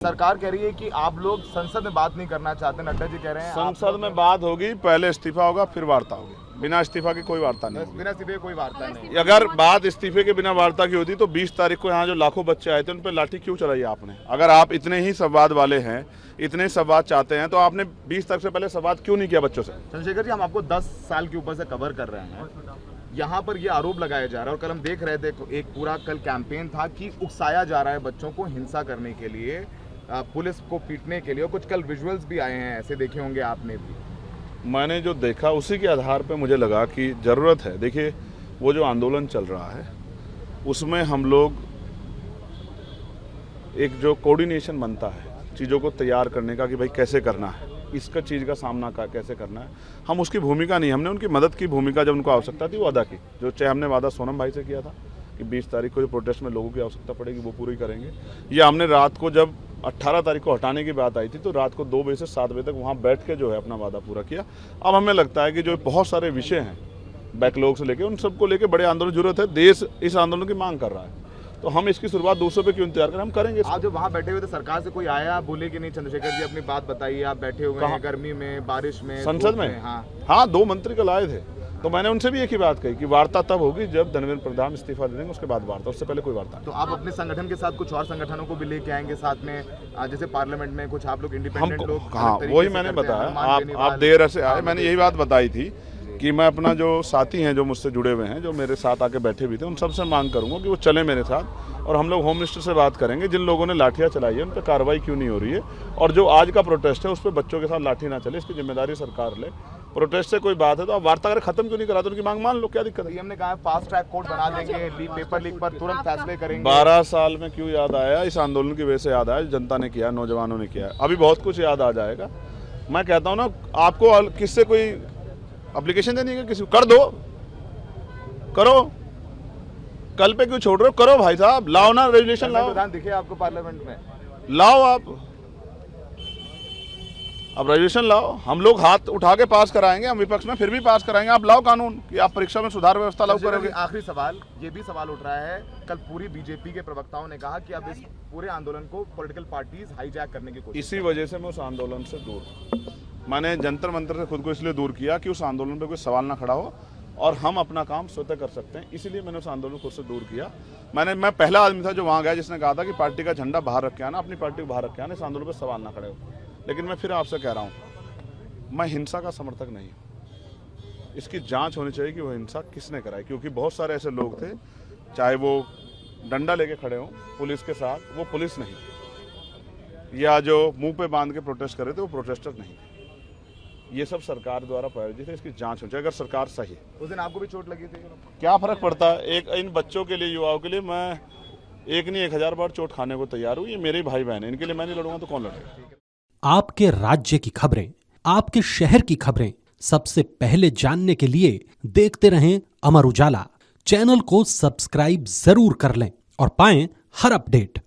सरकार कह रही है कि आप लोग संसद में बात नहीं करना चाहते। नड्डा जी कह रहे हैं संसद में बात होगी, पहले इस्तीफा होगा फिर वार्ता होगी। बिना इस्तीफा की कोई वार्ता नहीं होगी। बिना इस्तीफे कोई वार्ता नहीं। अगर बात इस्तीफे के बिना वार्ता की होती तो 20 तारीख को यहाँ जो लाखों बच्चे आए थे उन पर लाठी क्यों चलाई आपने? अगर आप इतने ही संवाद वाले हैं, इतने संवाद चाहते हैं, तो आपने 20 तारीख से पहले संवाद क्यों नहीं किया बच्चों से? चंद्रशेखर जी, हम आपको 10 साल के ऊपर से कवर कर रहे हैं। यहाँ पर ये आरोप लगाया जा रहा है और कल हम देख रहे थे एक पूरा कल कैंपेन था कि उकसाया जा रहा है बच्चों को हिंसा करने के लिए, पुलिस को पीटने के लिए। और कुछ कल विजुअल्स भी आए हैं, ऐसे देखे होंगे आपने भी। मैंने जो देखा उसी के आधार पर मुझे लगा कि ज़रूरत है। देखिए, वो जो आंदोलन चल रहा है उसमें हम लोग एक जो कोऑर्डिनेशन बनता है चीज़ों को तैयार करने का कि भाई कैसे करना है, इसका चीज़ का सामना कैसे करना है, हम उसकी भूमिका नहीं, हमने उनकी मदद की भूमिका जब उनको आवश्यकता थी वो अदा की। जो चाहे हमने वादा सोनम भाई से किया था कि 20 तारीख को जो प्रोटेस्ट में लोगों की आवश्यकता पड़ेगी वो पूरी करेंगे। या हमने रात को जब 18 तारीख को हटाने की बात आई थी तो रात को 2 बजे से 7 बजे तक वहाँ बैठ के जो है अपना वादा पूरा किया। अब हमें लगता है कि जो बहुत सारे विषय हैं बैकलॉग से लेके उन सबको लेके बड़े आंदोलन की जरूरत है। देश इस आंदोलन की मांग कर रहा है, तो हम इसकी शुरुआत 200 पे क्यों इंतजार करें, हम करेंगे। आप जब वहाँ बैठे हुए थे सरकार से कोई आया, बोले कि नहीं चंद्रशेखर जी अपनी बात बताइए, आप बैठे हुए हैं गर्मी में, बारिश में, संसद में? हाँ, 2 मंत्री कल आए थे, तो मैंने उनसे भी एक ही बात कही कि वार्ता तब होगी जब धर्मेंद्र प्रधान इस्तीफा दे देंगे, उसके बाद वार्ता, उससे पहले कोई वार्ता नहीं। तो आप अपने संगठन के साथ कुछ और संगठनों को भी लेके आएंगे साथ में, जैसे पार्लियामेंट में कुछ आप लोग इंडिपेंडेंट लोग? हाँ, वही मैंने बताया। आप देर से आए, मैंने यही बात बताई थी कि मैं अपना जो साथी हैं जो मुझसे जुड़े हुए हैं, जो मेरे साथ आके बैठे भी थे, उन सबसे मांग करूंगा कि वो चले मेरे साथ और हम लोग होम मिनिस्टर से बात करेंगे। जिन लोगों ने लाठियां चलाई है उन पर कार्रवाई क्यों नहीं हो रही है, और जो आज का प्रोटेस्ट है उस पर बच्चों के साथ लाठी ना चले, इसकी जिम्मेदारी सरकार ले। प्रोटेस्ट से कोई बात है तो आप वार्ता अगर खत्म क्यों नहीं कराते, उनकी मांग मान लो, क्या दिक्कत है? हमने कहा फास्ट ट्रैक कोर्ट बना देंगे, पेपर लीक पर तुरंत फैसले करेंगे। 12 साल में क्यों याद आया? इस आंदोलन की वजह से याद आया, जनता ने किया, नौजवानों ने किया। अभी बहुत कुछ याद आ जाएगा। मैं कहता हूँ ना, आपको किससे कोई एप्लीकेशन देनी है, किसी कर दो, करो, कल पे क्यों छोड़ रहे हो? करो भाई साहब, लाओ ना रेजुलेशन, लाओ। प्रधान दिखे आपको पार्लियामेंट में? लाओ आप, अब रेजुलेशन लाओ, हम लोग हाथ उठा के पास कराएंगे, हम विपक्ष में फिर भी पास कराएंगे। आप लाओ कानून कि आप परीक्षा में सुधार व्यवस्था लागू करोगे। आखिरी सवाल, ये भी सवाल उठ रहा है, कल पूरी बीजेपी के प्रवक्ताओं ने कहा कि अब इस पूरे आंदोलन को पॉलिटिकल पार्टीज हाईजैक करने की कोशिश। इसी वजह से मैं उस आंदोलन से दूर, मैंने जंतर मंतर से खुद को इसलिए दूर किया कि उस आंदोलन पे कोई सवाल ना खड़ा हो और हम अपना काम स्वतः कर सकते हैं, इसीलिए मैंने उस आंदोलन को खुद से दूर किया। मैं पहला आदमी था जो वहाँ गया जिसने कहा था कि पार्टी का झंडा बाहर रख के आना, अपनी पार्टी को बाहर रख के आना, इस आंदोलन पर सवाल ना खड़े हो। लेकिन मैं फिर आपसे कह रहा हूँ, मैं हिंसा का समर्थक नहीं हूँ। इसकी जांच होनी चाहिए कि वो हिंसा किसने कराई, क्योंकि बहुत सारे ऐसे लोग थे, चाहे वो डंडा लेके खड़े हों पुलिस के साथ, वो पुलिस नहीं, या जो मुंह पे बांध के प्रोटेस्ट कर रहे थे वो प्रोटेस्टर नहीं। ये सब सरकार द्वारा प्रायोजित है, इसकी जांच होनी चाहिए। अगर सरकार सही है, उस दिन आपको भी चोट लगी थी, क्या फर्क पड़ता है? एक इन बच्चों के लिए, युवाओं के लिए मैं एक नहीं 1000 बार चोट खाने को तैयार हूँ। ये मेरे भाई बहन है, इनके लिए मैं नहीं लड़ूंगा तो कौन लड़ेगा? आपके राज्य की खबरें, आपके शहर की खबरें सबसे पहले जानने के लिए देखते रहें अमर उजाला। चैनल को सब्सक्राइब जरूर कर लें और पाएं हर अपडेट।